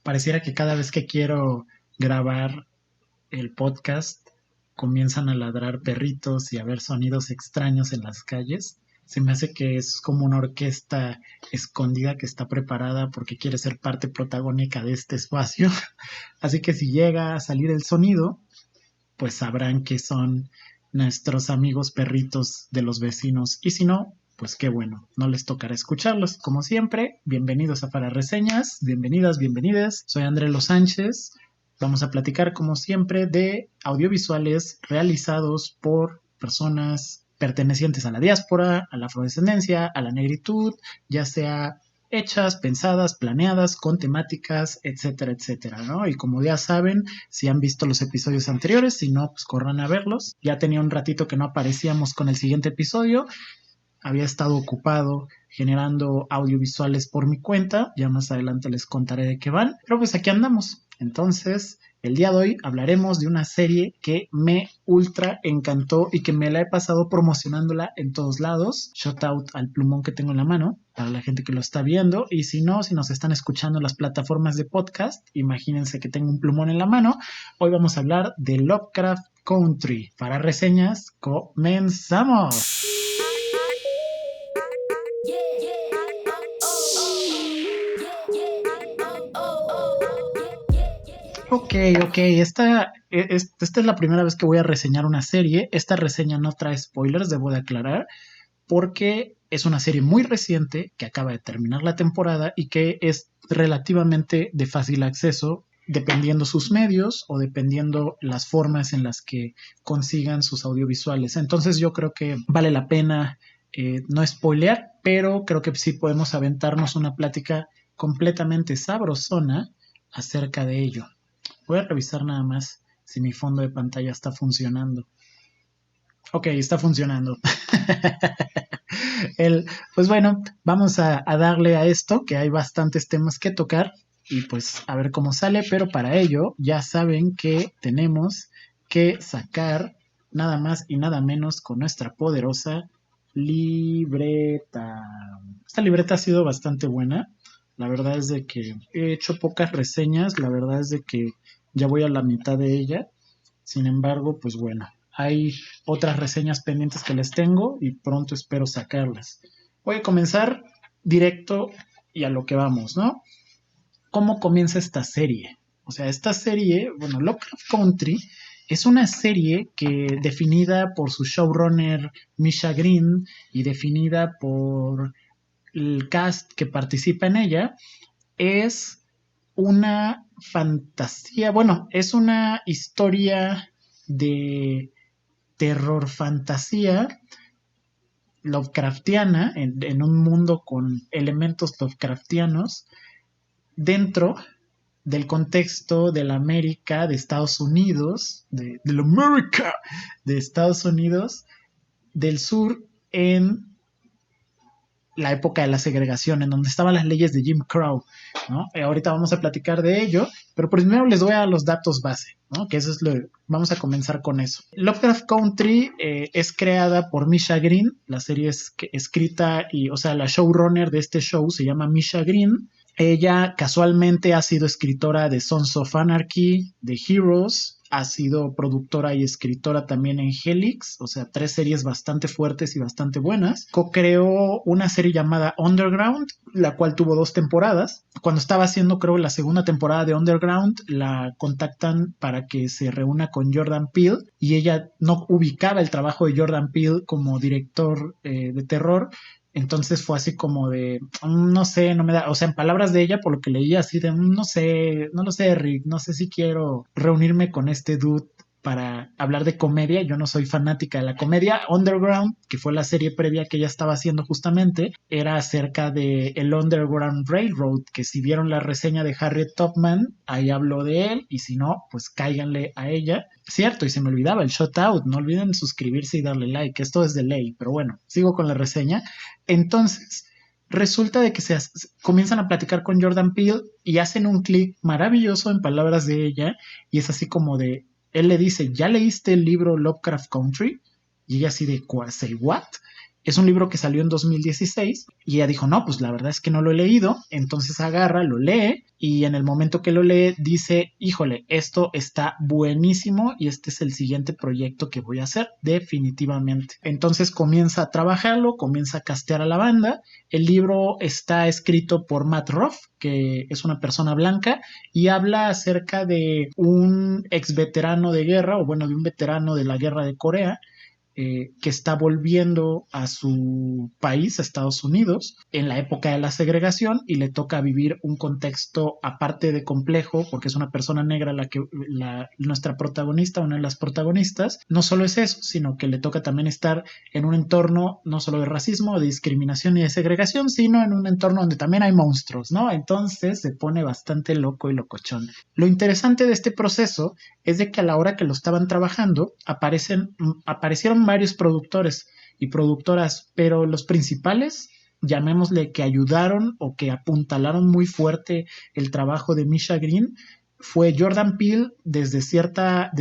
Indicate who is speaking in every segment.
Speaker 1: Pareciera que cada vez que quiero grabar el podcast comienzan a ladrar perritos y a haber sonidos extraños en las calles. Se me hace que es como una orquesta escondida que está preparada porque quiere ser parte protagónica de este espacio. Así que si llega a salir el sonido, pues sabrán que son nuestros amigos perritos de los vecinos. Y si no, pues qué bueno, no les tocará escucharlos. Como siempre, bienvenidos a Para Reseñas, bienvenidas, bienvenidas. Soy André Los Sánchez. Vamos a platicar, como siempre, de audiovisuales realizados por personas pertenecientes a la diáspora, a la afrodescendencia, a la negritud, ya sea hechas, pensadas, planeadas, con temáticas, etcétera, etcétera, ¿no? Y como ya saben, si han visto los episodios anteriores, si no, pues corran a verlos. Ya tenía un ratito que no aparecíamos con el siguiente episodio. Había estado ocupado generando audiovisuales por mi cuenta, ya más adelante les contaré de qué van, pero pues aquí andamos. Entonces, el día de hoy hablaremos de una serie que me ultra encantó y que me la he pasado promocionándola en todos lados. Shout out al plumón que tengo en la mano para la gente que lo está viendo, y si no, si nos están escuchando en las plataformas de podcast, imagínense que tengo un plumón en la mano. Hoy vamos a hablar de Lovecraft Country. Para reseñas, comenzamos. Ok, esta es la primera vez que voy a reseñar una serie. Esta reseña no trae spoilers, debo de aclarar, porque es una serie muy reciente que acaba de terminar la temporada y que es relativamente de fácil acceso, dependiendo sus medios o dependiendo las formas en las que consigan sus audiovisuales. Entonces yo creo que vale la pena no spoilear, pero creo que sí podemos aventarnos una plática completamente sabrosona acerca de ello. Voy a revisar nada más si mi fondo de pantalla está funcionando. Ok, está funcionando. Pues bueno, vamos a darle a esto, que hay bastantes temas que tocar y pues a ver cómo sale, pero para ello ya saben que tenemos que sacar nada más y nada menos con nuestra poderosa libreta. Esta libreta ha sido bastante buena. La verdad es de que he hecho pocas reseñas, la verdad es de que ya voy a la mitad de ella. Sin embargo, pues bueno, hay otras reseñas pendientes que les tengo y pronto espero sacarlas. Voy a comenzar directo y a lo que vamos, ¿no? ¿Cómo comienza esta serie? O sea, esta serie, bueno, Lovecraft Country es una serie que definida por su showrunner Misha Green y definida por el cast que participa en ella, es una fantasía, bueno, es una historia de terror fantasía Lovecraftiana en un mundo con elementos Lovecraftianos dentro del contexto de la América de Estados Unidos, de la América de Estados Unidos del sur en la época de la segregación, en donde estaban las leyes de Jim Crow, ¿no? Ahorita vamos a platicar de ello, pero primero les doy a los datos base, ¿no? Que eso es vamos a comenzar con eso. Lovecraft Country es creada por Misha Green, la serie es escrita y, o sea, la showrunner de este show se llama Misha Green. Ella casualmente ha sido escritora de Sons of Anarchy, de Heroes, ha sido productora y escritora también en Helix, o sea, 3 series bastante fuertes y bastante buenas. Co-creó una serie llamada Underground, la cual tuvo 2 temporadas. Cuando estaba haciendo, creo, la segunda temporada de Underground, la contactan para que se reúna con Jordan Peele y ella no ubicaba el trabajo de Jordan Peele como director de terror. Entonces fue así como de, no sé, no me da, o sea, en palabras de ella, por lo que leía, así de, no sé, no lo sé, Rick, no sé si quiero reunirme con este dude para hablar de comedia. Yo no soy fanática de la comedia. Underground, que fue la serie previa que ella estaba haciendo justamente, era acerca de el Underground Railroad, que si vieron la reseña de Harriet Tubman, ahí habló de él, y si no, pues cáiganle a ella. Cierto, y se me olvidaba el shout out, no olviden suscribirse y darle like, esto es de ley, pero bueno, sigo con la reseña. Entonces, resulta de que comienzan a platicar con Jordan Peele y hacen un clic maravilloso en palabras de ella, y es así como de, él le dice, ¿ya leíste el libro Lovecraft Country? Y ella así de, ¿say what? Es un libro que salió en 2016 y ella dijo, no, pues la verdad es que no lo he leído. Entonces agarra, lo lee y en el momento que lo lee dice, híjole, esto está buenísimo y este es el siguiente proyecto que voy a hacer definitivamente. Entonces comienza a trabajarlo, comienza a castear a la banda. El libro está escrito por Matt Ruff, que es una persona blanca y habla acerca de un ex veterano de guerra, o bueno, de un veterano de la guerra de Corea, que está volviendo a su país, a Estados Unidos, en la época de la segregación y le toca vivir un contexto aparte de complejo, porque es una persona negra nuestra protagonista, una de las protagonistas. No solo es eso, sino que le toca también estar en un entorno no solo de racismo, de discriminación y de segregación, sino en un entorno donde también hay monstruos, ¿no? Entonces se pone bastante loco y locochón. Lo interesante de este proceso es de que a la hora que lo estaban trabajando aparecieron varios productores y productoras, pero los principales, llamémosle que ayudaron o que apuntalaron muy fuerte el trabajo de Misha Green, fue Jordan Peele desde cierta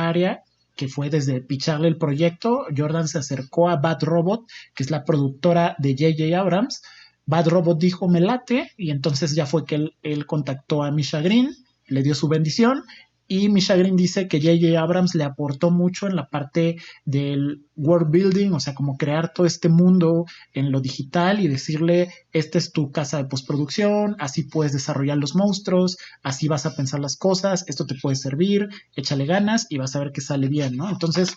Speaker 1: área, que fue desde picharle el proyecto. Jordan se acercó a Bad Robot, que es la productora de J.J. Abrams. Bad Robot dijo me late y entonces ya fue que él contactó a Misha Green, le dio su bendición y Misha Green dice que J.J. Abrams le aportó mucho en la parte del world building, o sea, como crear todo este mundo en lo digital y decirle, esta es tu casa de postproducción, así puedes desarrollar los monstruos, así vas a pensar las cosas, esto te puede servir, échale ganas y vas a ver que sale bien, ¿no? Entonces,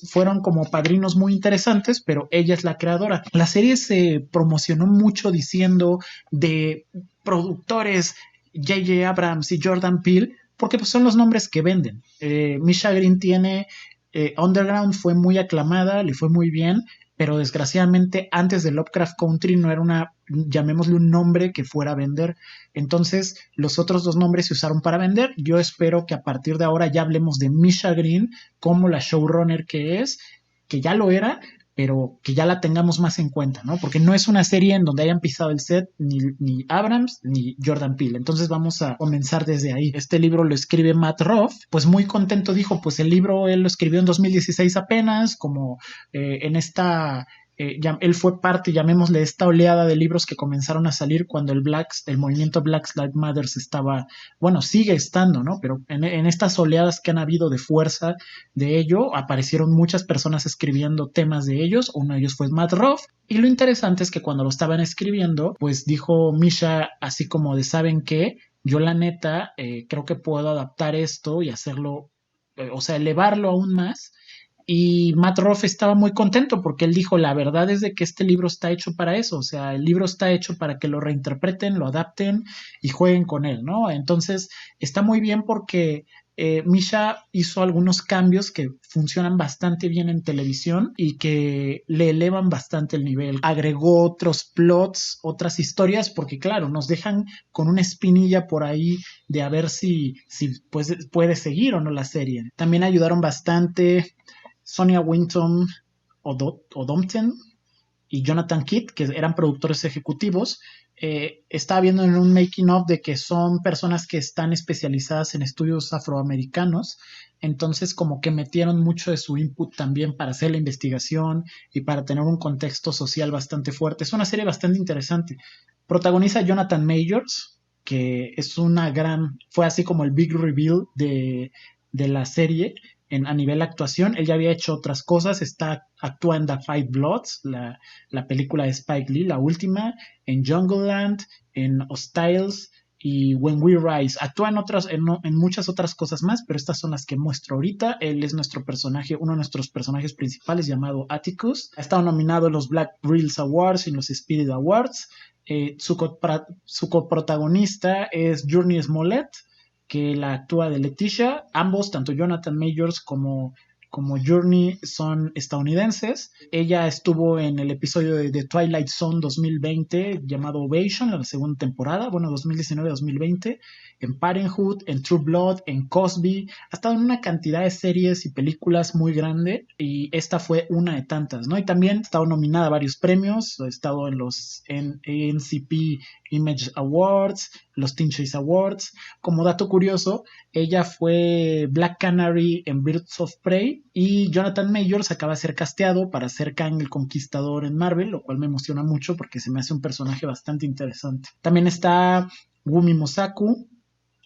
Speaker 1: fueron como padrinos muy interesantes, pero ella es la creadora. La serie se promocionó mucho diciendo de productores J.J. Abrams y Jordan Peele, porque pues, son los nombres que venden. Misha Green tiene Underground, fue muy aclamada, le fue muy bien, pero desgraciadamente antes de Lovecraft Country no era llamémosle un nombre que fuera a vender. Entonces los otros dos nombres se usaron para vender. Yo espero que a partir de ahora ya hablemos de Misha Green como la showrunner que es, que ya lo era, pero que ya la tengamos más en cuenta, ¿no? Porque no es una serie en donde hayan pisado el set ni Abrams ni Jordan Peele. Entonces vamos a comenzar desde ahí. Este libro lo escribe Matt Ruff, pues muy contento dijo, pues el libro él lo escribió en 2016 apenas, como en esta él fue parte, llamémosle, esta oleada de libros que comenzaron a salir cuando el movimiento Black Lives Matter estaba, bueno, sigue estando, ¿no? Pero en estas oleadas que han habido de fuerza de ello, aparecieron muchas personas escribiendo temas de ellos, uno de ellos fue Matt Ruff, y lo interesante es que cuando lo estaban escribiendo, pues dijo Misha así como de, ¿saben qué? Yo la neta creo que puedo adaptar esto y hacerlo, o sea, elevarlo aún más. Y Matt Ruff estaba muy contento porque él dijo, la verdad es de que este libro está hecho para eso, o sea, el libro está hecho para que lo reinterpreten, lo adapten y jueguen con él, ¿no? Entonces, está muy bien porque Misha hizo algunos cambios que funcionan bastante bien en televisión y que le elevan bastante el nivel. Agregó otros plots, otras historias, porque claro, nos dejan con una espinilla por ahí de a ver si pues, puede seguir o no la serie. También ayudaron bastante Sonia Winton Odompten y Jonathan Kidd, que eran productores ejecutivos. Estaba viendo en un making of de que son personas que están especializadas en estudios afroamericanos, entonces como que metieron mucho de su input también para hacer la investigación y para tener un contexto social bastante fuerte. Es una serie bastante interesante. Protagoniza Jonathan Majors, que es fue así como el big reveal de la serie a nivel actuación. Él ya había hecho otras cosas, actúa en The Five Bloods, la película de Spike Lee, la última, en Jungleland, en Hostiles y When We Rise. Actúa en muchas otras cosas más, pero estas son las que muestro ahorita. Él es nuestro personaje, uno de nuestros personajes principales llamado Atticus. Ha estado nominado en los Black Reels Awards y en los Spirit Awards. Su coprotagonista es Journey Smollett, que la actúa de Leticia. Ambos, tanto Jonathan Majors como Journey, son estadounidenses. Ella estuvo en el episodio de The Twilight Zone 2020 llamado Ovation, la segunda temporada, bueno, 2019-2020, en Parenthood, en True Blood, en Cosby. Ha estado en una cantidad de series y películas muy grande y esta fue una de tantas, ¿no? Y también ha estado nominada a varios premios, ha estado en los NCP Image Awards, los Teen Choice Awards. Como dato curioso, ella fue Black Canary en Birds of Prey y Jonathan Majors acaba de ser casteado para ser Kang el Conquistador en Marvel, lo cual me emociona mucho porque se me hace un personaje bastante interesante. También está Wumi Mosaku,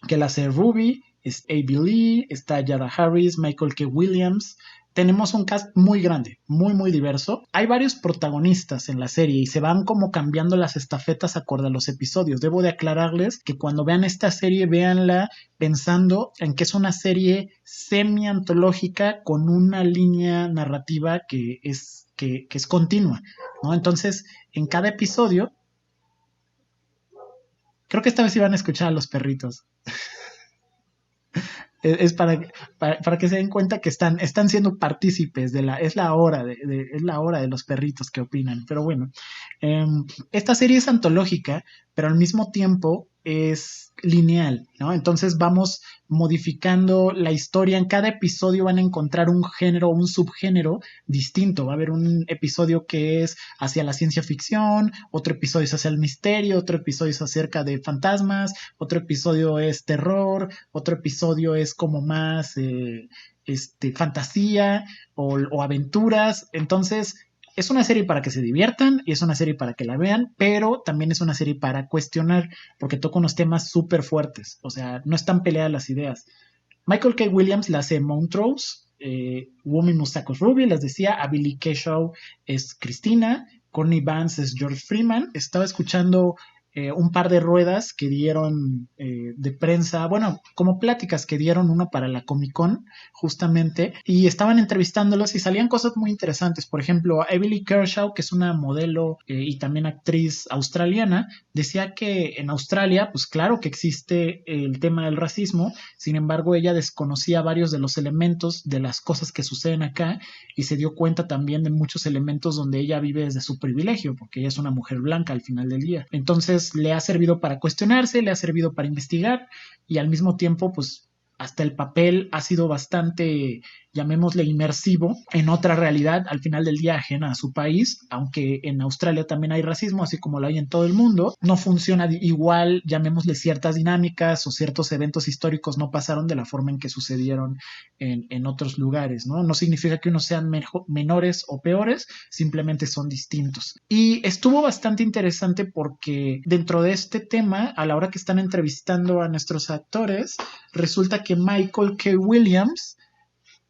Speaker 1: que la hace Ruby, es A.B. Lee, está Yara Harris, Michael K. Williams. Tenemos un cast muy grande, muy muy diverso. Hay varios protagonistas en la serie y se van como cambiando las estafetas acorde a los episodios. Debo de aclararles que cuando vean esta serie, véanla pensando en que es una serie semi-antológica con una línea narrativa que es continua, ¿no? Entonces, en cada episodio, creo que esta vez iban a escuchar a los perritos. Es para que se den cuenta que están siendo partícipes es la hora es la hora de los perritos que opinan. Pero bueno, esta serie es antológica, pero al mismo tiempo es lineal, ¿no? Entonces vamos modificando la historia. En cada episodio van a encontrar un género o un subgénero distinto. Va a haber un episodio que es hacia la ciencia ficción, otro episodio es hacia el misterio, otro episodio es acerca de fantasmas, otro episodio es terror, otro episodio es como más fantasía o aventuras. Entonces, es una serie para que se diviertan y es una serie para que la vean, pero también es una serie para cuestionar, porque toca unos temas súper fuertes. O sea, no están peleadas las ideas. Michael K. Williams la hace Montrose, Wumi Mosaku es Ruby, les decía, Billy Keshaw es Cristina, Courtney Vance es George Freeman. Estaba escuchando un par de ruedas que dieron de prensa, bueno, como pláticas que dieron, uno para la Comic Con justamente, y estaban entrevistándolos y salían cosas muy interesantes. Por ejemplo, Emily Kershaw, que es una modelo y también actriz australiana, decía que en Australia, pues claro que existe el tema del racismo, sin embargo ella desconocía varios de los elementos de las cosas que suceden acá y se dio cuenta también de muchos elementos donde ella vive desde su privilegio, porque ella es una mujer blanca al final del día. Entonces le ha servido para cuestionarse, le ha servido para investigar y al mismo tiempo pues hasta el papel ha sido bastante, llamémosle, inmersivo en otra realidad, al final del día ajena a su país, aunque en Australia también hay racismo, así como lo hay en todo el mundo, no funciona igual, llamémosle, ciertas dinámicas o ciertos eventos históricos no pasaron de la forma en que sucedieron en otros lugares, ¿no? No significa que unos sean menores o peores, simplemente son distintos. Y estuvo bastante interesante porque dentro de este tema, a la hora que están entrevistando a nuestros actores, resulta que Michael K. Williams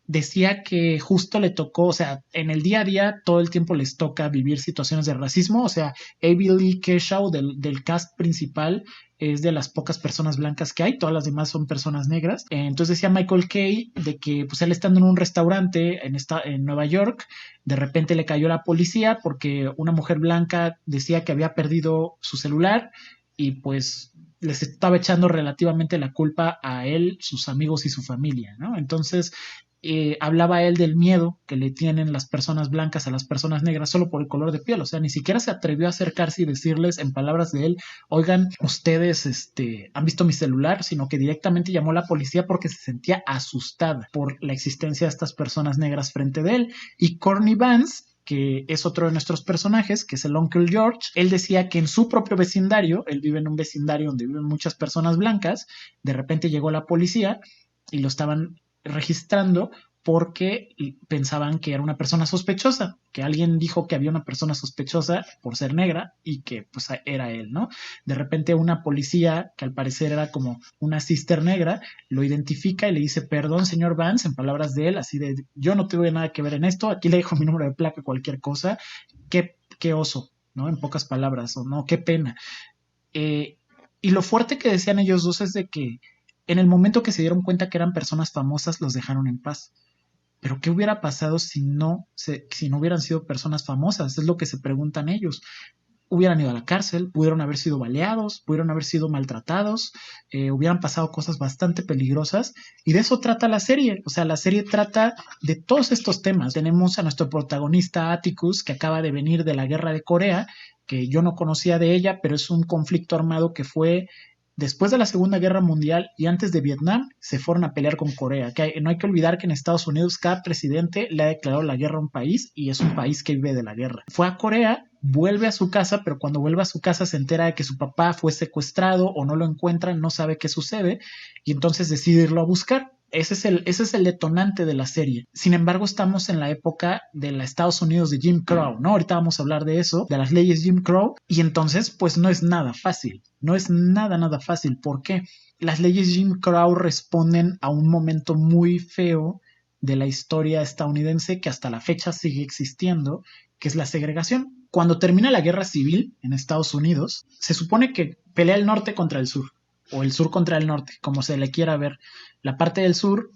Speaker 1: decía que justo le tocó, o sea, en el día a día todo el tiempo les toca vivir situaciones de racismo, o sea, A.B. Lee Keshaw del cast principal es de las pocas personas blancas que hay, todas las demás son personas negras. Entonces decía Michael Kay de que pues él estando en un restaurante en Nueva York, de repente le cayó la policía porque una mujer blanca decía que había perdido su celular y pues les estaba echando relativamente la culpa a él, sus amigos y su familia, ¿no? Entonces hablaba él del miedo que le tienen las personas blancas a las personas negras solo por el color de piel, o sea, ni siquiera se atrevió a acercarse y decirles en palabras de él, oigan, ustedes han visto mi celular, sino que directamente llamó a la policía porque se sentía asustada por la existencia de estas personas negras frente de él. Y Courtney Vance, que es otro de nuestros personajes, que es el Uncle George, él decía que en su propio vecindario, él vive en un vecindario donde viven muchas personas blancas, de repente llegó la policía y lo estaban registrando porque pensaban que era una persona sospechosa, que alguien dijo que había una persona sospechosa por ser negra y que pues era él, ¿no? De repente una policía, que al parecer era como una sister negra, lo identifica y le dice, perdón, señor Vance, en palabras de él, así de, yo no tuve nada que ver en esto, aquí le dejo mi número de placa, cualquier cosa, qué oso, ¿no? En pocas palabras, o no, qué pena. Y lo fuerte que decían ellos dos es de que en el momento que se dieron cuenta que eran personas famosas, los dejaron en paz. Pero ¿qué hubiera pasado si no hubieran sido personas famosas? Es lo que se preguntan ellos. Hubieran ido a la cárcel, pudieron haber sido baleados, pudieron haber sido maltratados, hubieran pasado cosas bastante peligrosas. Y de eso trata la serie. O sea, la serie trata de todos estos temas. Tenemos a nuestro protagonista Atticus, que acaba de venir de la guerra de Corea, que yo no conocía de ella, pero es un conflicto armado que fue después de la Segunda Guerra Mundial y antes de Vietnam, se fueron a pelear con Corea. No hay que olvidar que en Estados Unidos cada presidente le ha declarado la guerra a un país y es un país que vive de la guerra. Fue a Corea vuelve a su casa, pero cuando vuelve a su casa se entera de que su papá fue secuestrado o no lo encuentran, no sabe qué sucede y entonces decide irlo a buscar. Ese es el detonante de la serie. Sin embargo, estamos en la época de los Estados Unidos de Jim Crow, ¿no? Ahorita vamos a hablar de eso, de las leyes Jim Crow, y entonces, pues no es nada fácil. No es nada fácil. ¿Por qué? Las leyes Jim Crow responden a un momento muy feo de la historia estadounidense que hasta la fecha sigue existiendo, que es la segregación. Cuando termina la guerra civil en Estados Unidos, se supone que pelea el norte contra el sur, o el sur contra el norte, como se le quiera ver. La parte del sur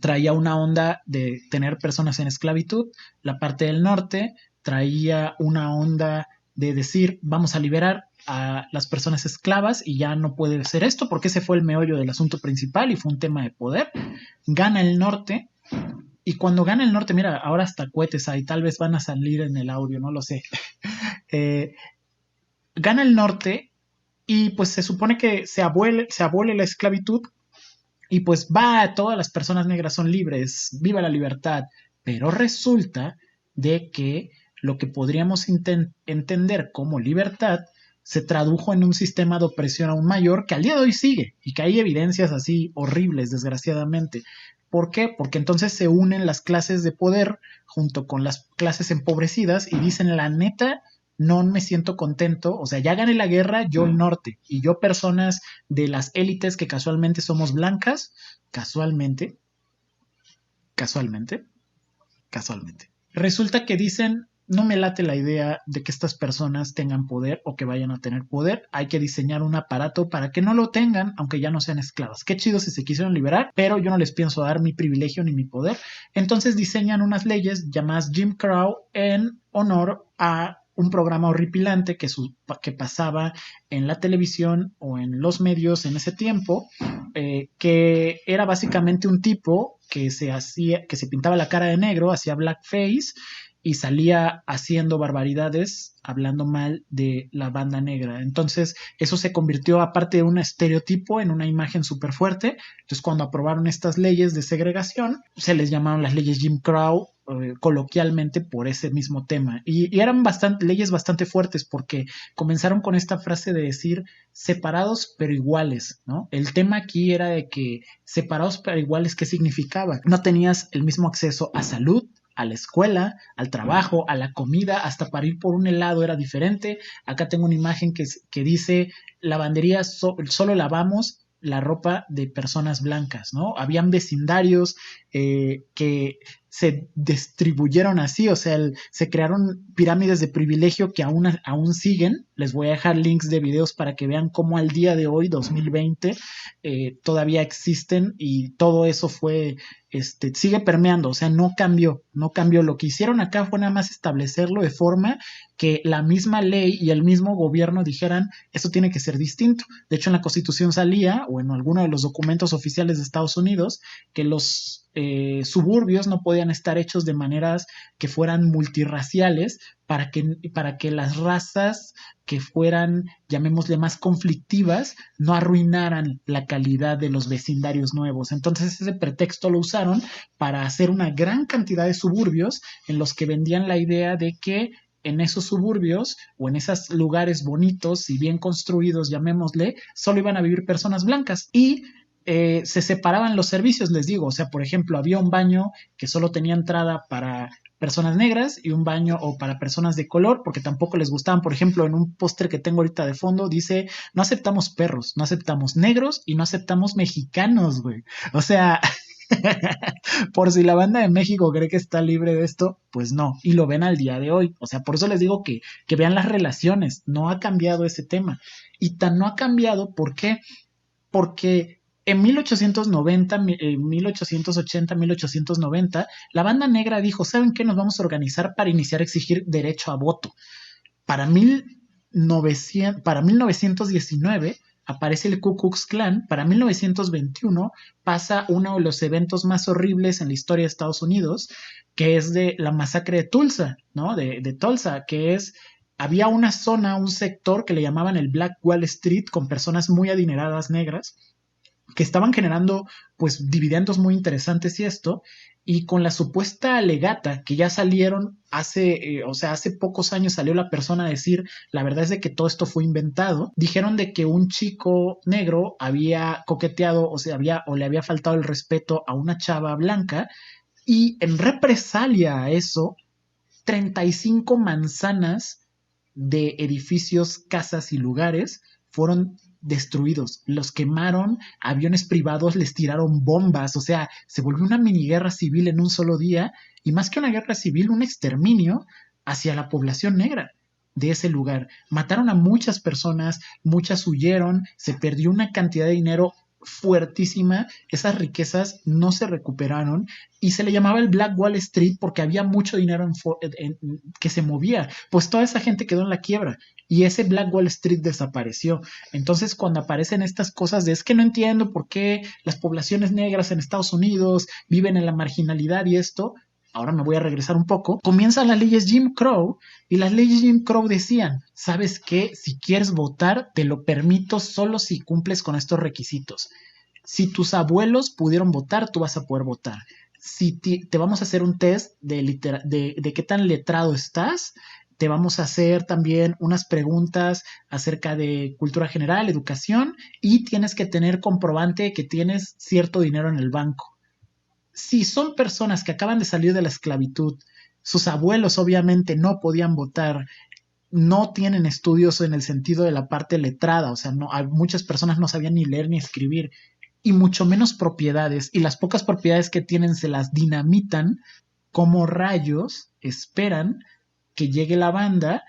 Speaker 1: traía una onda de tener personas en esclavitud, la parte del norte traía una onda de decir vamos a liberar a las personas esclavas y ya no puede ser esto porque ese fue el meollo del asunto principal y fue un tema de poder. Gana el norte y cuando gana el norte, mira, ahora hasta cohetes hay, tal vez van a salir en el audio, no lo sé. Eh, Gana el norte y pues se supone que se abole la esclavitud y pues va, todas las personas negras son libres, viva la libertad, pero resulta de que lo que podríamos entender como libertad se tradujo en un sistema de opresión aún mayor que al día de hoy sigue y que hay evidencias así horribles, desgraciadamente. ¿Por qué? Porque entonces se unen las clases de poder junto con las clases empobrecidas y dicen la neta, no me siento contento, o sea, ya gané la guerra, yo el norte, y yo personas de las élites que casualmente somos blancas, casualmente, casualmente, casualmente. Resulta que dicen, no me late la idea de que estas personas tengan poder o que vayan a tener poder, hay que diseñar un aparato para que no lo tengan, aunque ya no sean esclavas. Qué chido si se quisieron liberar, pero yo no les pienso dar mi privilegio ni mi poder. Entonces diseñan unas leyes llamadas Jim Crow en honor a un programa horripilante que pasaba en la televisión o en los medios en ese tiempo, que era básicamente un tipo que se pintaba la cara de negro, hacía blackface y salía haciendo barbaridades, hablando mal de la banda negra. Entonces, eso se convirtió, aparte de un estereotipo, en una imagen súper fuerte. Entonces, cuando aprobaron estas leyes de segregación, se les llamaron las leyes Jim Crow, coloquialmente por ese mismo tema. Y eran leyes bastante fuertes porque comenzaron con esta frase de decir separados pero iguales, ¿no? El tema aquí era de que separados pero iguales, ¿qué significaba? No tenías el mismo acceso a salud, a la escuela, al trabajo, a la comida, hasta para ir por un helado era diferente. Acá tengo una imagen que dice lavandería, solo lavamos la ropa de personas blancas, ¿no? Habían vecindarios que se distribuyeron así, o sea, se crearon pirámides de privilegio que aún siguen. Les voy a dejar links de videos para que vean cómo al día de hoy, 2020, todavía existen y todo eso sigue permeando, o sea, no cambió. Lo que hicieron acá fue nada más establecerlo de forma que la misma ley y el mismo gobierno dijeran, esto tiene que ser distinto. De hecho, en la Constitución salía, o en alguno de los documentos oficiales de Estados Unidos, que los suburbios no podían estar hechos de maneras que fueran multirraciales para que las razas que fueran, llamémosle, más conflictivas, no arruinaran la calidad de los vecindarios nuevos. Entonces ese pretexto lo usaron para hacer una gran cantidad de suburbios en los que vendían la idea de que en esos suburbios o en esos lugares bonitos y bien construidos, llamémosle, solo iban a vivir personas blancas y se separaban los servicios, les digo, o sea, por ejemplo, había un baño que solo tenía entrada para personas negras y un baño o para personas de color, porque tampoco les gustaban, por ejemplo, en un póster que tengo ahorita de fondo dice, no aceptamos perros, no aceptamos negros y no aceptamos mexicanos, güey. O sea, por si la banda de México cree que está libre de esto, pues no, y lo ven al día de hoy. O sea, por eso les digo que vean las relaciones, no ha cambiado ese tema. Y tan no ha cambiado, ¿por qué? Porque en 1890, 1880, 1890, la banda negra dijo, ¿saben qué? Nos vamos a organizar para iniciar a exigir derecho a voto. Para 1919 aparece el Ku Klux Klan, para 1921 pasa uno de los eventos más horribles en la historia de Estados Unidos, que es de la masacre de Tulsa, ¿no? De Tulsa, que es había una zona, un sector que le llamaban el Black Wall Street con personas muy adineradas negras que estaban generando pues dividendos muy interesantes y con la supuesta legata que ya salieron hace pocos años salió la persona a decir, la verdad es de que todo esto fue inventado, dijeron de que un chico negro había coqueteado, o le había faltado el respeto a una chava blanca, y en represalia a eso, 35 manzanas de edificios, casas y lugares fueron destruidos, los quemaron, aviones privados les tiraron bombas, o sea, se volvió una mini guerra civil en un solo día, y más que una guerra civil, un exterminio hacia la población negra de ese lugar. Mataron a muchas personas, muchas huyeron, se perdió una cantidad de dinero fuertísima, esas riquezas no se recuperaron y se le llamaba el Black Wall Street porque había mucho dinero que se movía, pues toda esa gente quedó en la quiebra y ese Black Wall Street desapareció. Entonces cuando aparecen estas cosas de es que no entiendo por qué las poblaciones negras en Estados Unidos viven en la marginalidad y esto, ahora me voy a regresar un poco, comienzan las leyes Jim Crow y las leyes Jim Crow decían, ¿sabes qué? Si quieres votar, te lo permito solo si cumples con estos requisitos. Si tus abuelos pudieron votar, tú vas a poder votar. Si te vamos a hacer un test de qué tan letrado estás, te vamos a hacer también unas preguntas acerca de cultura general, educación, y tienes que tener comprobante de que tienes cierto dinero en el banco. Si son personas que acaban de salir de la esclavitud, sus abuelos obviamente no podían votar, no tienen estudios en el sentido de la parte letrada, o sea, no, muchas personas no sabían ni leer ni escribir, y mucho menos propiedades, y las pocas propiedades que tienen se las dinamitan, como rayos esperan que llegue la banda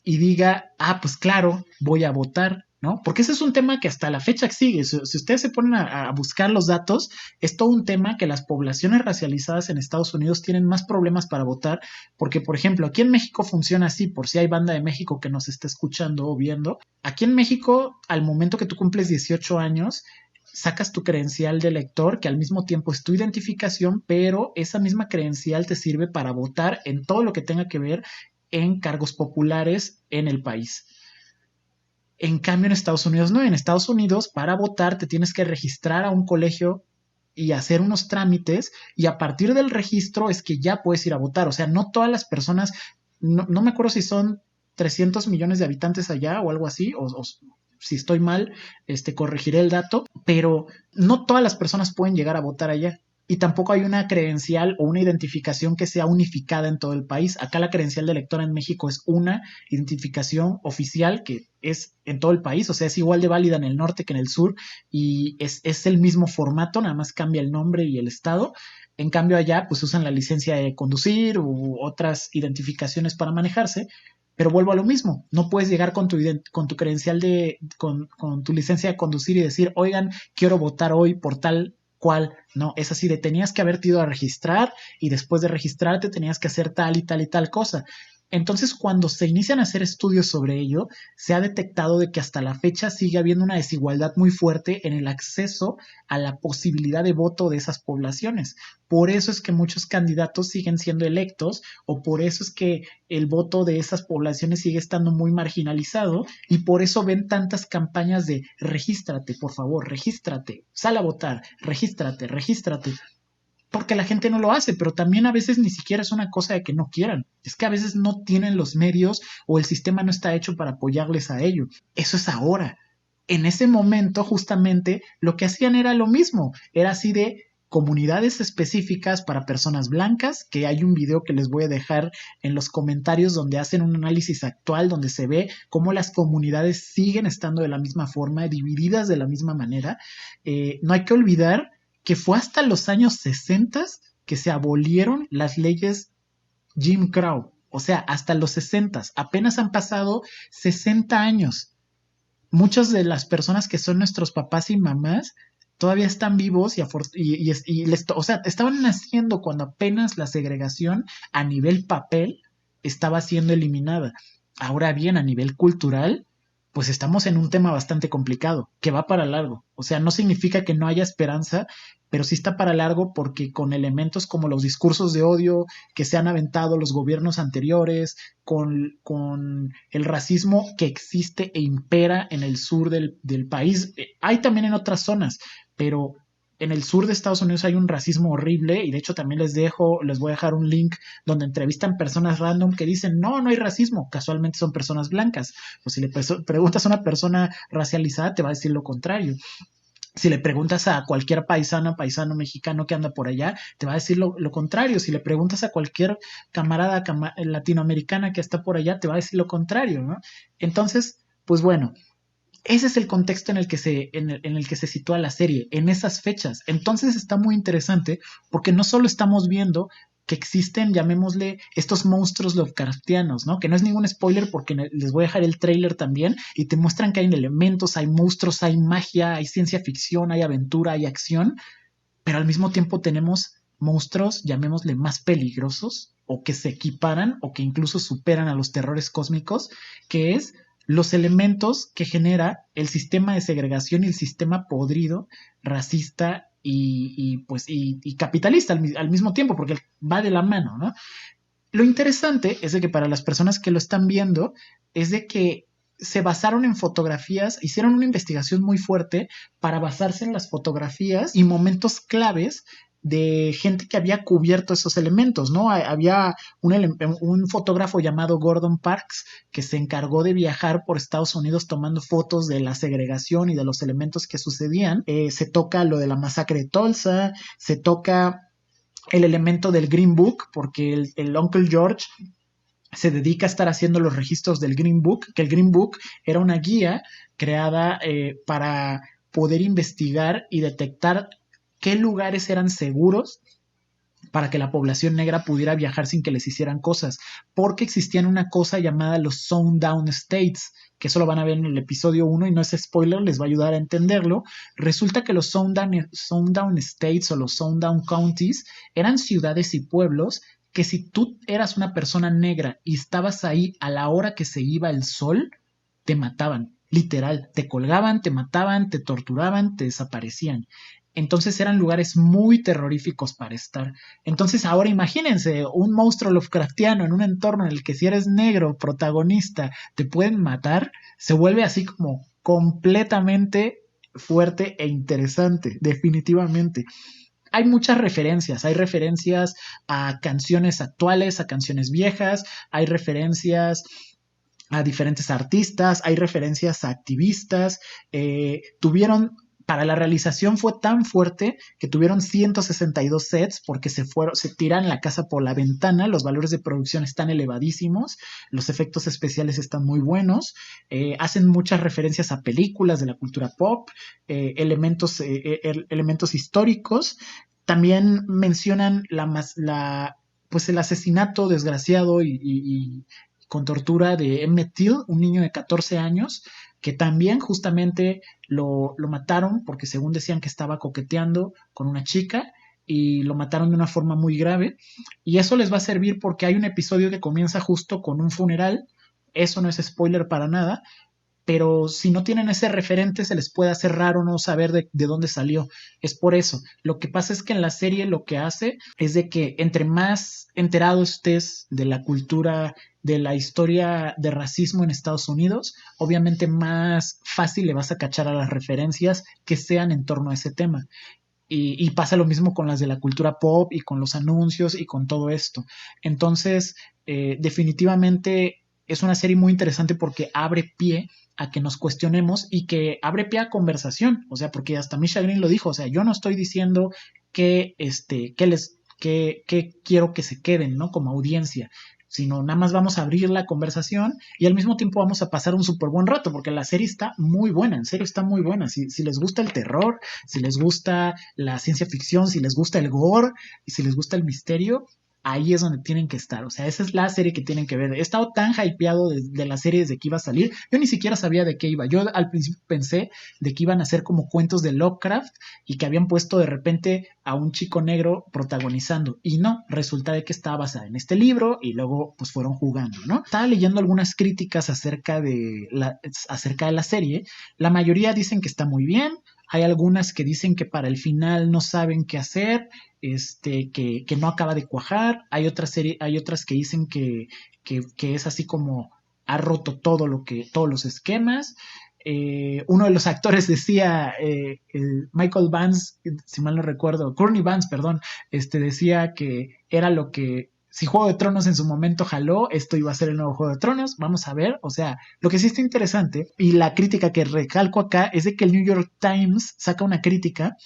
Speaker 1: y diga, ah, pues claro, voy a votar, ¿no? Porque ese es un tema que hasta la fecha sigue. Si ustedes se ponen a buscar los datos, es todo un tema que las poblaciones racializadas en Estados Unidos tienen más problemas para votar, porque, por ejemplo, aquí en México funciona así, por si hay banda de México que nos esté escuchando o viendo. Aquí en México, al momento que tú cumples 18 años, sacas tu credencial de elector, que al mismo tiempo es tu identificación, pero esa misma credencial te sirve para votar en todo lo que tenga que ver en cargos populares en el país. En cambio, en Estados Unidos no. En Estados Unidos, para votar, te tienes que registrar a un colegio y hacer unos trámites, y a partir del registro es que ya puedes ir a votar. O sea, no todas las personas, no me acuerdo si son 300 millones de habitantes allá o algo así, o si estoy mal, corregiré el dato, pero no todas las personas pueden llegar a votar allá. Y tampoco hay una credencial o una identificación que sea unificada en todo el país. Acá la credencial de elector en México es una identificación oficial que es en todo el país, o sea, es igual de válida en el norte que en el sur, y es el mismo formato, nada más cambia el nombre y el estado. En cambio allá pues usan la licencia de conducir u otras identificaciones para manejarse, pero vuelvo a lo mismo, no puedes llegar con tu credencial con tu licencia de conducir y decir, oigan, quiero votar hoy por tal cual, no, es así de tenías que haberte ido a registrar y después de registrarte tenías que hacer tal y tal y tal cosa. Entonces, cuando se inician a hacer estudios sobre ello, se ha detectado de que hasta la fecha sigue habiendo una desigualdad muy fuerte en el acceso a la posibilidad de voto de esas poblaciones. Por eso es que muchos candidatos siguen siendo electos, o por eso es que el voto de esas poblaciones sigue estando muy marginalizado, y por eso ven tantas campañas de regístrate, por favor, regístrate, sal a votar, regístrate, regístrate, porque la gente no lo hace, pero también a veces ni siquiera es una cosa de que no quieran, es que a veces no tienen los medios o el sistema no está hecho para apoyarles a ello. Eso es ahora. En ese momento justamente lo que hacían era lo mismo, era así de comunidades específicas para personas blancas, que hay un video que les voy a dejar en los comentarios donde hacen un análisis actual donde se ve cómo las comunidades siguen estando de la misma forma, divididas de la misma manera. No hay que olvidar que fue hasta los años 60 que se abolieron las leyes Jim Crow. O sea, hasta los 60, apenas han pasado 60 años. Muchas de las personas que son nuestros papás y mamás todavía están vivos o sea, estaban naciendo cuando apenas la segregación a nivel papel estaba siendo eliminada. Ahora bien, a nivel cultural, pues estamos en un tema bastante complicado, que va para largo. O sea, no significa que no haya esperanza, pero sí está para largo porque con elementos como los discursos de odio que se han aventado los gobiernos anteriores, con el racismo que existe e impera en el sur del país, hay también en otras zonas, pero en el sur de Estados Unidos hay un racismo horrible y de hecho también les voy a dejar un link donde entrevistan personas random que dicen, no, no hay racismo, casualmente son personas blancas. Pues si le preguntas a una persona racializada te va a decir lo contrario. Si le preguntas a cualquier paisano mexicano que anda por allá, te va a decir lo contrario. Si le preguntas a cualquier latinoamericana que está por allá, te va a decir lo contrario, ¿no? Entonces, pues bueno, ese es el contexto en el que se sitúa la serie, en esas fechas. Entonces está muy interesante porque no solo estamos viendo que existen, llamémosle, estos monstruos Lovecraftianos, ¿no? Que no es ningún spoiler porque les voy a dejar el trailer también y te muestran que hay elementos, hay monstruos, hay magia, hay ciencia ficción, hay aventura, hay acción, pero al mismo tiempo tenemos monstruos, llamémosle, más peligrosos o que se equiparan o que incluso superan a los terrores cósmicos, que es los elementos que genera el sistema de segregación y el sistema podrido, racista y capitalista al mismo tiempo, porque va de la mano, ¿no? Lo interesante es de que para las personas que lo están viendo, es de que se basaron en fotografías, hicieron una investigación muy fuerte para basarse en las fotografías y momentos claves de gente que había cubierto esos elementos, ¿no? Había un fotógrafo llamado Gordon Parks que se encargó de viajar por Estados Unidos tomando fotos de la segregación y de los elementos que sucedían. Se toca lo de la masacre de Tulsa, se toca el elemento del Green Book, porque el Uncle George se dedica a estar haciendo los registros del Green Book, que el Green Book era una guía creada para poder investigar y detectar qué lugares eran seguros para que la población negra pudiera viajar sin que les hicieran cosas, porque existían una cosa llamada los Sundown States, que eso lo van a ver en el episodio 1 y no es spoiler, les va a ayudar a entenderlo. Resulta que los Sundown States o los Sundown Counties eran ciudades y pueblos que si tú eras una persona negra y estabas ahí a la hora que se iba el sol, te mataban, literal, te colgaban, te mataban, te torturaban, te desaparecían. Entonces eran lugares muy terroríficos para estar. Entonces ahora imagínense un monstruo Lovecraftiano en un entorno en el que si eres negro, protagonista, te pueden matar, se vuelve así como completamente fuerte e interesante, definitivamente. Hay referencias a canciones actuales, a canciones viejas, hay referencias a diferentes artistas, hay referencias a activistas, para la realización fue tan fuerte que tuvieron 162 sets porque se tiran la casa por la ventana, los valores de producción están elevadísimos, los efectos especiales están muy buenos, hacen muchas referencias a películas de la cultura pop, elementos históricos, también mencionan pues el asesinato desgraciado con tortura de Emmett Till, un niño de 14 años, que también justamente lo mataron porque según decían que estaba coqueteando con una chica y lo mataron de una forma muy grave. Y eso les va a servir porque hay un episodio que comienza justo con un funeral. Eso no es spoiler para nada, pero si no tienen ese referente se les puede hacer raro no saber de dónde salió. Es por eso. Lo que pasa es que en la serie lo que hace es de que entre más enterado estés de la cultura, de la historia de racismo en Estados Unidos, obviamente más fácil le vas a cachar a las referencias que sean en torno a ese tema. Y pasa lo mismo con las de la cultura pop y con los anuncios y con todo esto. Entonces, definitivamente es una serie muy interesante porque abre pie a que nos cuestionemos y que abre pie a conversación. O sea, porque hasta Misha Green lo dijo. O sea, yo no estoy diciendo que quiero que se queden, ¿no? Como audiencia, sino nada más vamos a abrir la conversación y al mismo tiempo vamos a pasar un súper buen rato, porque la serie está muy buena, en serio está muy buena. Si les gusta el terror, si les gusta la ciencia ficción, si les gusta el gore y si les gusta el misterio, ahí es donde tienen que estar. O sea, esa es la serie que tienen que ver. He estado tan hypeado de la serie desde que iba a salir. Yo ni siquiera sabía de qué iba. Yo al principio pensé de que iban a ser como cuentos de Lovecraft y que habían puesto de repente a un chico negro protagonizando. Y no, resulta de que estaba basada en este libro y luego pues fueron jugando, ¿no? Estaba leyendo algunas críticas acerca de la serie. La mayoría dicen que está muy bien. Hay algunas que dicen que para el final no saben qué hacer, que no acaba de cuajar. Hay otras que dicen que es así como ha roto todos los esquemas. uno de los actores decía, Michael Vance, si mal no recuerdo, Courtney Vance, perdón, decía que era lo que, si Juego de Tronos en su momento jaló, esto iba a ser el nuevo Juego de Tronos, vamos a ver, o sea, lo que sí está interesante, y la crítica que recalco acá es de que el New York Times saca una crítica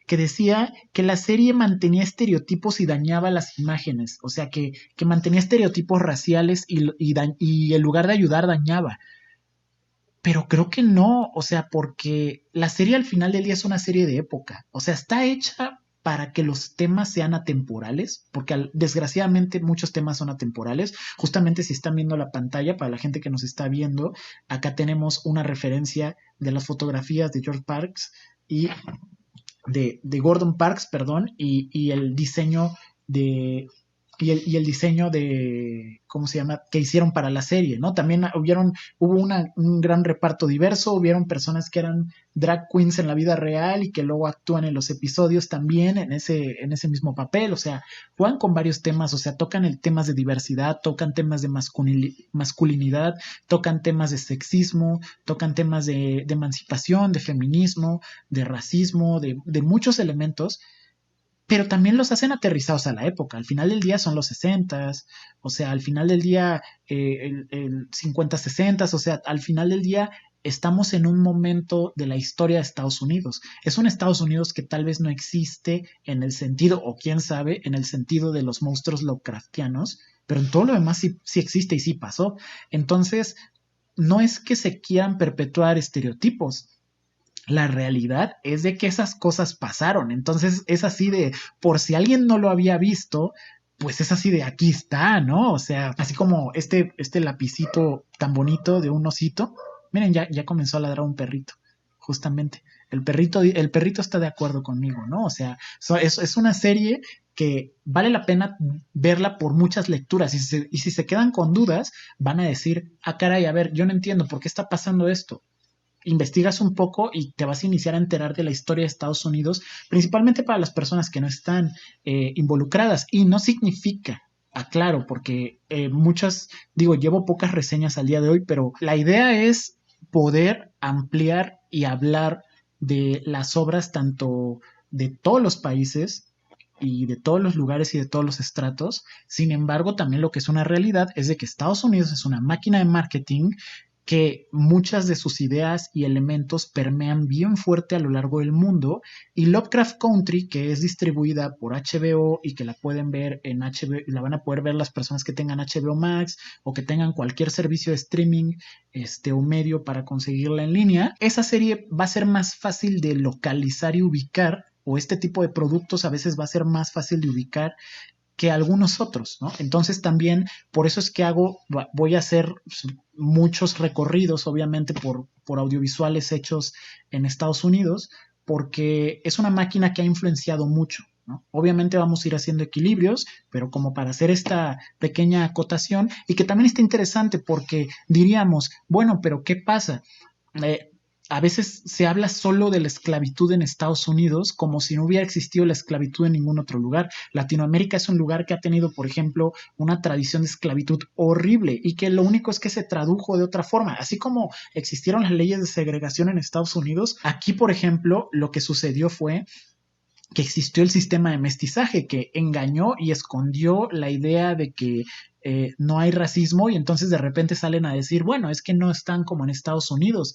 Speaker 1: que decía que la serie mantenía estereotipos y dañaba las imágenes, o sea, que mantenía estereotipos raciales y en lugar de ayudar dañaba. Pero creo que no, o sea, porque la serie al final del día es una serie de época, o sea, está hecha para que los temas sean atemporales, porque desgraciadamente muchos temas son atemporales. Justamente si están viendo la pantalla, para la gente que nos está viendo, acá tenemos una referencia de las fotografías de George Parks y de Gordon Parks, perdón, y el diseño de, y el diseño de, ¿cómo se llama?, que hicieron para la serie, ¿no? También hubo un gran reparto diverso, hubieron personas que eran drag queens en la vida real y que luego actúan en los episodios también en ese mismo papel, o sea, juegan con varios temas, o sea, tocan temas de diversidad, tocan temas de masculinidad, tocan temas de sexismo, tocan temas de emancipación, de feminismo, de racismo, de muchos elementos, pero también los hacen aterrizados a la época. Al final del día son los 60s, o sea, al final del día el 50, 60, o sea, al final del día estamos en un momento de la historia de Estados Unidos. Es un Estados Unidos que tal vez no existe en el sentido, o quién sabe, en el sentido de los monstruos Lovecraftianos, pero en todo lo demás sí, sí existe y sí pasó. Entonces, no es que se quieran perpetuar estereotipos, la realidad es de que esas cosas pasaron. Entonces es así de, por si alguien no lo había visto, pues es así de aquí está, ¿no? O sea, así como este lapicito tan bonito de un osito. Miren, ya comenzó a ladrar un perrito, justamente. El perrito está de acuerdo conmigo, ¿no? O sea, es una serie que vale la pena verla por muchas lecturas. Y si se quedan con dudas, van a decir, ah, caray, a ver, yo no entiendo por qué está pasando esto. Investigas un poco y te vas a iniciar a enterar de la historia de Estados Unidos, principalmente para las personas que no están involucradas. Y no significa, aclaro, porque muchas, digo, llevo pocas reseñas al día de hoy, pero la idea es poder ampliar y hablar de las obras tanto de todos los países y de todos los lugares y de todos los estratos. Sin embargo, también lo que es una realidad es de que Estados Unidos es una máquina de marketing, que muchas de sus ideas y elementos permean bien fuerte a lo largo del mundo, y Lovecraft Country, que es distribuida por HBO y que la pueden ver en HBO, la van a poder ver las personas que tengan HBO Max o que tengan cualquier servicio de streaming o medio para conseguirla en línea. Esa serie va a ser más fácil de localizar y ubicar, o este tipo de productos a veces va a ser más fácil de ubicar que algunos otros, ¿no? Entonces también por eso es que voy a hacer muchos recorridos, obviamente, por audiovisuales hechos en Estados Unidos, porque es una máquina que ha influenciado mucho, ¿no? Obviamente vamos a ir haciendo equilibrios, pero como para hacer esta pequeña acotación, y que también está interesante porque diríamos, bueno, pero ¿qué pasa? eh, a veces se habla solo de la esclavitud en Estados Unidos como si no hubiera existido la esclavitud en ningún otro lugar. Latinoamérica es un lugar que ha tenido, por ejemplo, una tradición de esclavitud horrible y que lo único es que se tradujo de otra forma. Así como existieron las leyes de segregación en Estados Unidos, aquí, por ejemplo, lo que sucedió fue que existió el sistema de mestizaje que engañó y escondió la idea de que no hay racismo, y entonces de repente salen a decir, bueno, es que no están como en Estados Unidos.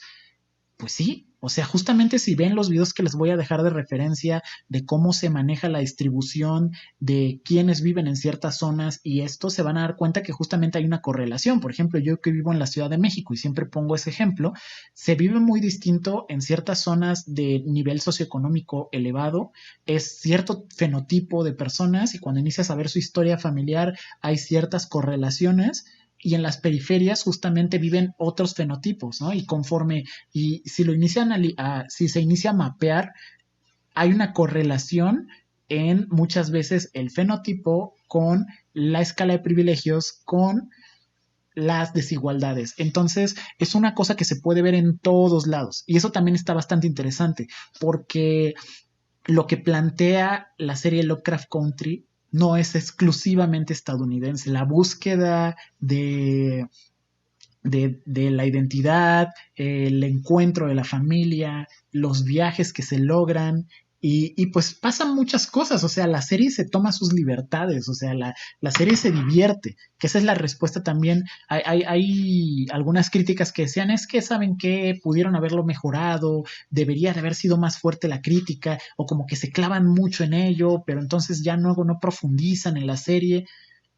Speaker 1: Pues sí, o sea, justamente si ven los videos que les voy a dejar de referencia de cómo se maneja la distribución, de quiénes viven en ciertas zonas y esto, se van a dar cuenta que justamente hay una correlación. Por ejemplo, yo que vivo en la Ciudad de México y siempre pongo ese ejemplo, se vive muy distinto en ciertas zonas de nivel socioeconómico elevado, es cierto fenotipo de personas, y cuando inicias a ver su historia familiar hay ciertas correlaciones, y en las periferias justamente viven otros fenotipos, ¿no? Y si se inicia a mapear, hay una correlación en muchas veces el fenotipo con la escala de privilegios, con las desigualdades. Entonces, es una cosa que se puede ver en todos lados. Y eso también está bastante interesante, porque lo que plantea la serie Lovecraft Country no es exclusivamente estadounidense. La búsqueda de la identidad, el encuentro de la familia, los viajes que se logran. Y pues pasan muchas cosas, o sea, la serie se toma sus libertades, o sea, la serie se divierte, que esa es la respuesta también. Hay algunas críticas que decían, es que, ¿saben qué? Pudieron haberlo mejorado, debería de haber sido más fuerte la crítica, o como que se clavan mucho en ello, pero entonces ya no profundizan en la serie.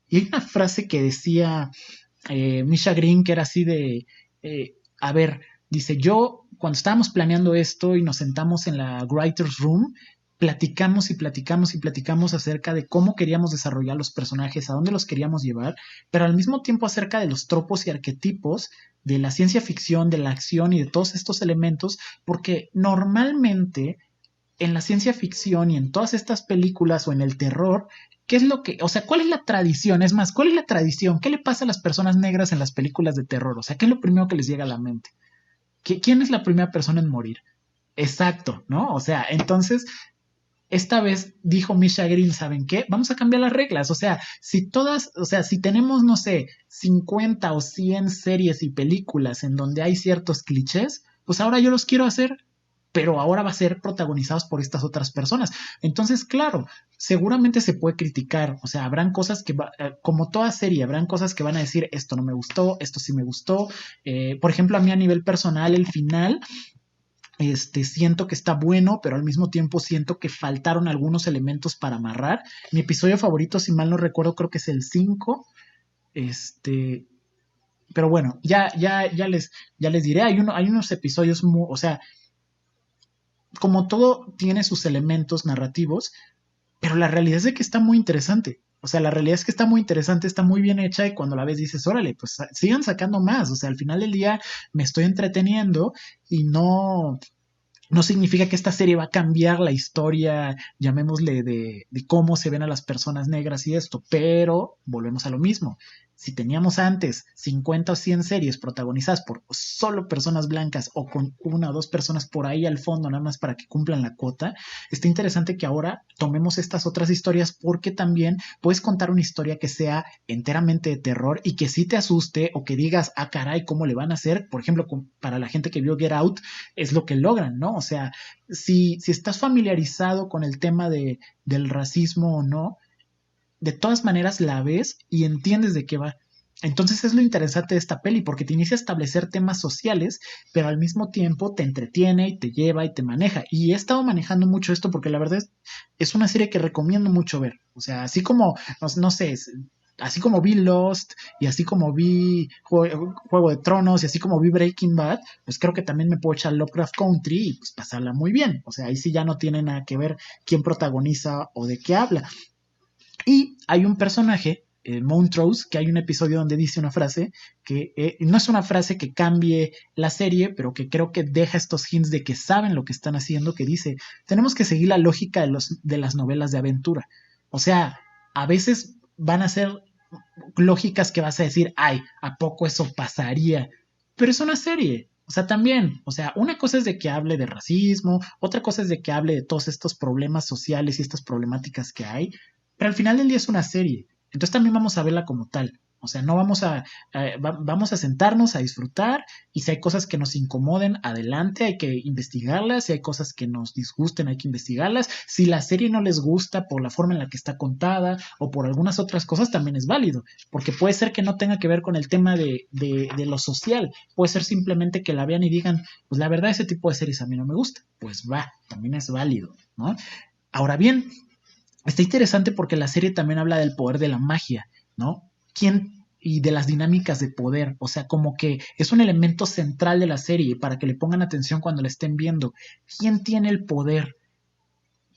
Speaker 1: Y hay una frase que decía Misha Green, que era así de, a ver, dice, yo cuando estábamos planeando esto y nos sentamos en la Writer's Room, platicamos y platicamos y platicamos acerca de cómo queríamos desarrollar los personajes, a dónde los queríamos llevar, pero al mismo tiempo acerca de los tropos y arquetipos de la ciencia ficción, de la acción y de todos estos elementos, porque normalmente en la ciencia ficción y en todas estas películas o en el terror, ¿qué es lo que, o sea, cuál es la tradición? Es más, ¿cuál es la tradición? ¿Qué le pasa a las personas negras en las películas de terror? O sea, ¿qué es lo primero que les llega a la mente? ¿Quién es la primera persona en morir? Exacto, ¿no? O sea, entonces, esta vez dijo Misha Green, ¿saben qué? Vamos a cambiar las reglas. O sea, si todas, o sea, si tenemos, no sé, 50 o 100 series y películas en donde hay ciertos clichés, pues ahora yo los quiero hacer, pero ahora va a ser protagonizados por estas otras personas. Entonces, claro, seguramente se puede criticar, o sea, habrán cosas que, como toda serie, habrán cosas que van a decir, esto no me gustó, esto sí me gustó. Por ejemplo, a mí a nivel personal, el final, siento que está bueno, pero al mismo tiempo siento que faltaron algunos elementos para amarrar. Mi episodio favorito, si mal no recuerdo, creo que es el 5. Este, pero bueno, ya les diré, hay unos episodios, o sea, como todo tiene sus elementos narrativos, pero la realidad es de que está muy interesante. O sea, la realidad es que está muy interesante, está muy bien hecha y cuando la ves dices, órale, pues sigan sacando más. O sea, al final del día me estoy entreteniendo y no significa que esta serie va a cambiar la historia, llamémosle, de cómo se ven a las personas negras y esto, pero volvemos a lo mismo. Si teníamos antes 50 o 100 series protagonizadas por solo personas blancas o con una o dos personas por ahí al fondo nada más para que cumplan la cuota, está interesante que ahora tomemos estas otras historias porque también puedes contar una historia que sea enteramente de terror y que sí te asuste o que digas, ah, caray, ¿cómo le van a hacer? Por ejemplo, para la gente que vio Get Out, es lo que logran, ¿no? O sea, si estás familiarizado con el tema del racismo o no, de todas maneras la ves y entiendes de qué va. Entonces es lo interesante de esta peli, porque te inicia a establecer temas sociales, pero al mismo tiempo te entretiene y te lleva y te maneja. Y he estado manejando mucho esto porque la verdad es una serie que recomiendo mucho ver. O sea, así como, no sé, así como vi Lost y así como vi Juego de Tronos y así como vi Breaking Bad, pues creo que también me puedo echar Lovecraft Country y pues pasarla muy bien. O sea, ahí sí ya no tiene nada que ver quién protagoniza o de qué habla. Y hay un personaje, Montrose, que hay un episodio donde dice una frase que no es una frase que cambie la serie, pero que creo que deja estos hints de que saben lo que están haciendo, que dice, tenemos que seguir la lógica de las novelas de aventura. O sea, a veces van a ser lógicas que vas a decir, ay, ¿a poco eso pasaría? Pero es una serie. O sea, también, o sea, una cosa es de que hable de racismo, otra cosa es de que hable de todos estos problemas sociales y estas problemáticas que hay, pero al final del día es una serie. Entonces también vamos a verla como tal. O sea, no vamos vamos a sentarnos a disfrutar y si hay cosas que nos incomoden, adelante, hay que investigarlas, si hay cosas que nos disgusten, hay que investigarlas. Si la serie no les gusta por la forma en la que está contada o por algunas otras cosas, también es válido, porque puede ser que no tenga que ver con el tema de lo social, puede ser simplemente que la vean y digan, pues la verdad ese tipo de series a mí no me gusta, pues va, también es válido, ¿no? Ahora bien, está interesante porque la serie también habla del poder de la magia, ¿no? ¿Quién y de las dinámicas de poder, o sea, como que es un elemento central de la serie para que le pongan atención cuando la estén viendo. ¿Quién tiene el poder?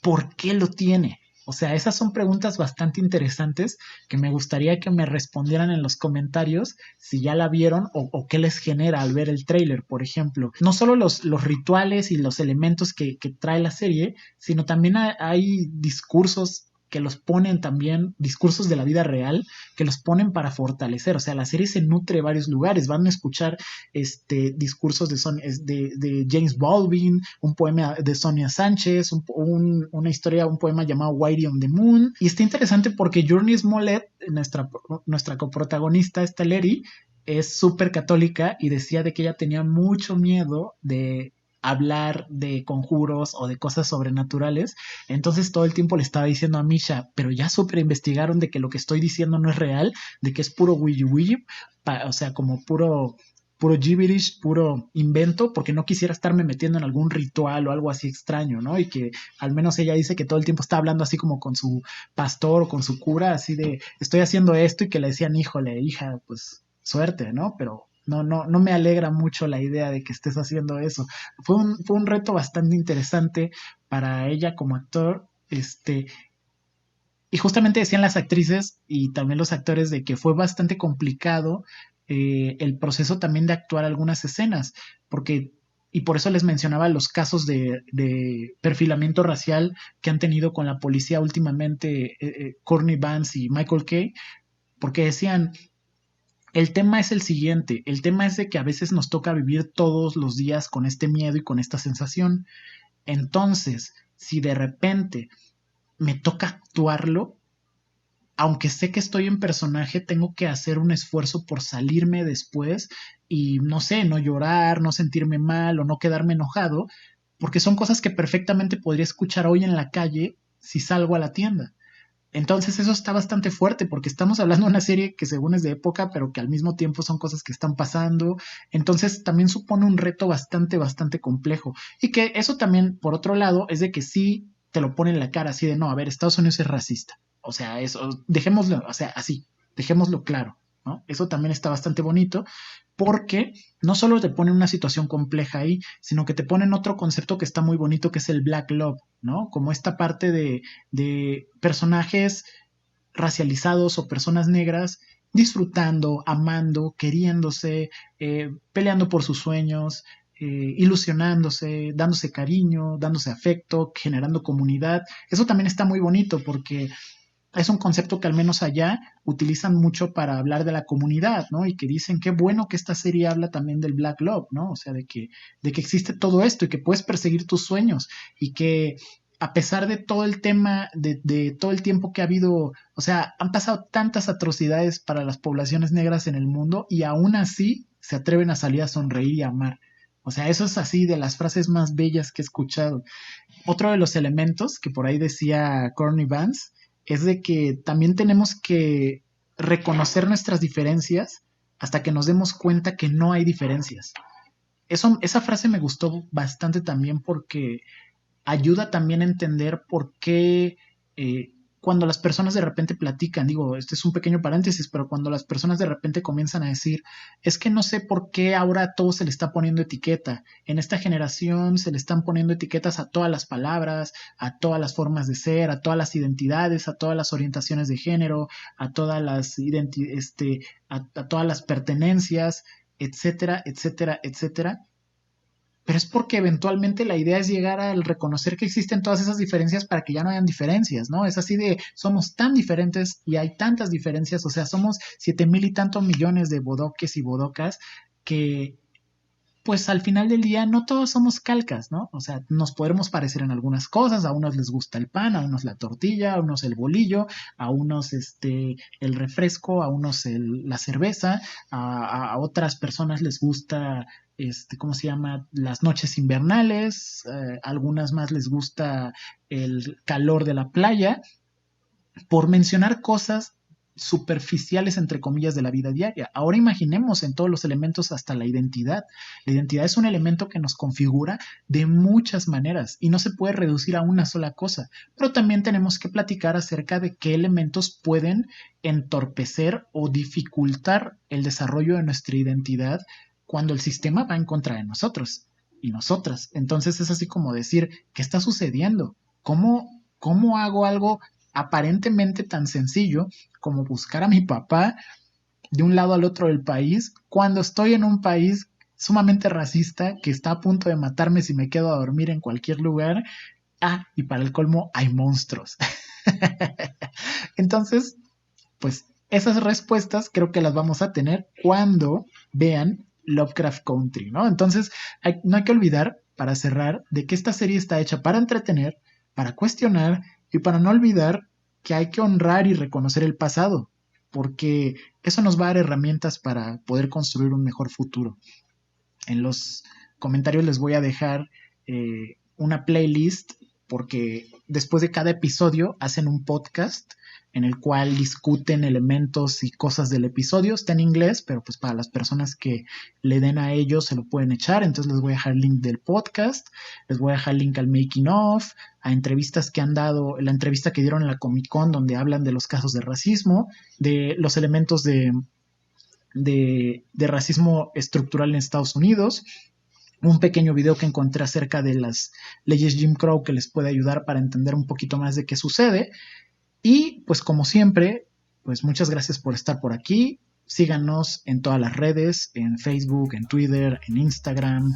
Speaker 1: ¿Por qué lo tiene? O sea, esas son preguntas bastante interesantes que me gustaría que me respondieran en los comentarios si ya la vieron o qué les genera al ver el tráiler, por ejemplo. No solo los rituales y los elementos que trae la serie, sino también hay discursos que los ponen también, discursos de la vida real, que los ponen para fortalecer. O sea, la serie se nutre de varios lugares. Van a escuchar discursos de James Baldwin, un poema de Sonia Sánchez, una historia, un poema llamado Whitey on the Moon. Y está interesante porque Journey Smollett, nuestra coprotagonista, esta Letty, es súper católica y decía de que ella tenía mucho miedo de hablar de conjuros o de cosas sobrenaturales. Entonces todo el tiempo le estaba diciendo a Misha, pero ya súper investigaron de que lo que estoy diciendo no es real, de que es puro wiji wiji, o sea, como puro gibberish, puro invento, porque no quisiera estarme metiendo en algún ritual o algo así extraño, ¿no? Y que al menos ella dice que todo el tiempo está hablando así como con su pastor o con su cura, así de, estoy haciendo esto y que le decían, híjole, hija, pues suerte, ¿no? Pero no me alegra mucho la idea de que estés haciendo eso. Fue un reto bastante interesante para ella como actor, y justamente decían las actrices y también los actores de que fue bastante complicado el proceso también de actuar algunas escenas, porque, y por eso les mencionaba los casos de perfilamiento racial que han tenido con la policía últimamente, Courtney Vance y Michael Kay, porque decían, el tema es el siguiente, el tema es de que a veces nos toca vivir todos los días con este miedo y con esta sensación. Entonces, si de repente me toca actuarlo, aunque sé que estoy en personaje, tengo que hacer un esfuerzo por salirme después y no sé, no llorar, no sentirme mal o no quedarme enojado, porque son cosas que perfectamente podría escuchar hoy en la calle si salgo a la tienda. Entonces eso está bastante fuerte porque estamos hablando de una serie que según es de época, pero que al mismo tiempo son cosas que están pasando. Entonces también supone un reto bastante complejo. Y que eso también, por otro lado, es de que sí te lo pone en la cara, así de, no, a ver, Estados Unidos es racista. O sea, eso, dejémoslo, o sea, así, dejémoslo claro, ¿no? Eso también está bastante bonito porque no solo te pone una situación compleja ahí, sino que te pone en otro concepto que está muy bonito, que es el Black Love, ¿no? Como esta parte de personajes racializados o personas negras disfrutando, amando, queriéndose, peleando por sus sueños, ilusionándose, dándose cariño, dándose afecto, generando comunidad. Eso también está muy bonito porque es un concepto que al menos allá utilizan mucho para hablar de la comunidad, ¿no? Y que dicen qué bueno que esta serie habla también del Black Love, ¿no? O sea, de que existe todo esto y que puedes perseguir tus sueños y que a pesar de todo el tema, de todo el tiempo que ha habido, o sea, han pasado tantas atrocidades para las poblaciones negras en el mundo y aún así se atreven a salir a sonreír y a amar. O sea, eso es así de las frases más bellas que he escuchado. Otro de los elementos que por ahí decía Courtney Vance es de que también tenemos que reconocer nuestras diferencias hasta que nos demos cuenta que no hay diferencias. Esa frase me gustó bastante también porque ayuda también a entender por qué cuando las personas de repente platican, digo, este es un pequeño paréntesis, pero cuando las personas de repente comienzan a decir, es que no sé por qué ahora a todo se le está poniendo etiqueta, en esta generación se le están poniendo etiquetas a todas las palabras, a todas las formas de ser, a todas las identidades, a todas las orientaciones de género, a todas las a todas las pertenencias, etcétera, etcétera, etcétera, pero es porque eventualmente la idea es llegar al reconocer que existen todas esas diferencias para que ya no hayan diferencias, ¿no? Es así de, somos tan diferentes y hay tantas diferencias, o sea, somos 7,000 y tantos millones de bodoques y bodocas que pues al final del día no todos somos calcas, ¿no? O sea, nos podremos parecer en algunas cosas, a unos les gusta el pan, a unos la tortilla, a unos el bolillo, a unos el refresco, a unos la cerveza, a otras personas les gusta, ¿cómo se llama? Las noches invernales, a algunas más les gusta el calor de la playa, por mencionar cosas superficiales, entre comillas, de la vida diaria. Ahora imaginemos en todos los elementos hasta la identidad. La identidad es un elemento que nos configura de muchas maneras y no se puede reducir a una sola cosa, pero también tenemos que platicar acerca de qué elementos pueden entorpecer o dificultar el desarrollo de nuestra identidad cuando el sistema va en contra de nosotros y nosotras. Entonces es así como decir, ¿qué está sucediendo? ¿Cómo hago algo aparentemente tan sencillo como buscar a mi papá de un lado al otro del país cuando estoy en un país sumamente racista que está a punto de matarme si me quedo a dormir en cualquier lugar? Ah, y para el colmo hay monstruos. Entonces, pues esas respuestas creo que las vamos a tener cuando vean Lovecraft Country, ¿no? Entonces, no hay que olvidar, para cerrar, de que esta serie está hecha para entretener, para cuestionar y para no olvidar que hay que honrar y reconocer el pasado. porque eso nos va a dar herramientas para poder construir un mejor futuro. En los comentarios les voy a dejar una playlist porque después de cada episodio hacen un podcast en el cual discuten elementos y cosas del episodio. Está en inglés, pero pues para las personas que le den a ellos se lo pueden echar. Entonces les voy a dejar el link del podcast, les voy a dejar el link al making of, a entrevistas que han dado, la entrevista que dieron en la Comic Con donde hablan de los casos de racismo, de los elementos de racismo estructural en Estados Unidos, un pequeño video que encontré acerca de las leyes Jim Crow que les puede ayudar para entender un poquito más de qué sucede. Y pues como siempre, pues muchas gracias por estar por aquí. Síganos en todas las redes, en Facebook, en Twitter, en Instagram.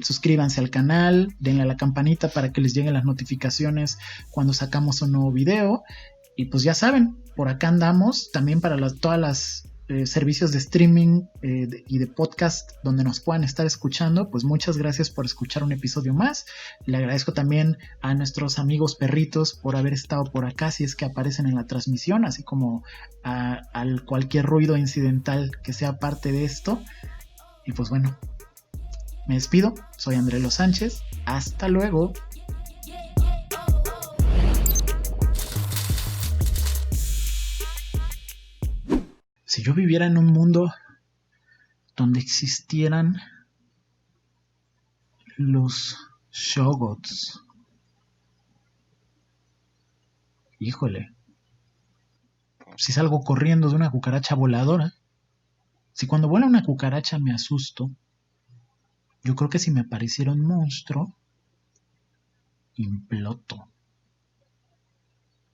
Speaker 1: Suscríbanse al canal, denle a la campanita para que les lleguen las notificaciones cuando sacamos un nuevo video. Y pues ya saben, por acá andamos también para todas las servicios de streaming y de podcast donde nos puedan estar escuchando. Pues muchas gracias por escuchar un episodio más. Le agradezco también a nuestros amigos perritos por haber estado por acá si es que aparecen en la transmisión, así como a cualquier ruido incidental que sea parte de esto. Y pues bueno, me despido. Soy Andrelo Sánchez. Hasta luego. Si yo viviera en un mundo donde existieran los Shoggoths, híjole, si salgo corriendo de una cucaracha voladora, si cuando vuela una cucaracha me asusto, yo creo que si me apareciera un monstruo, imploto.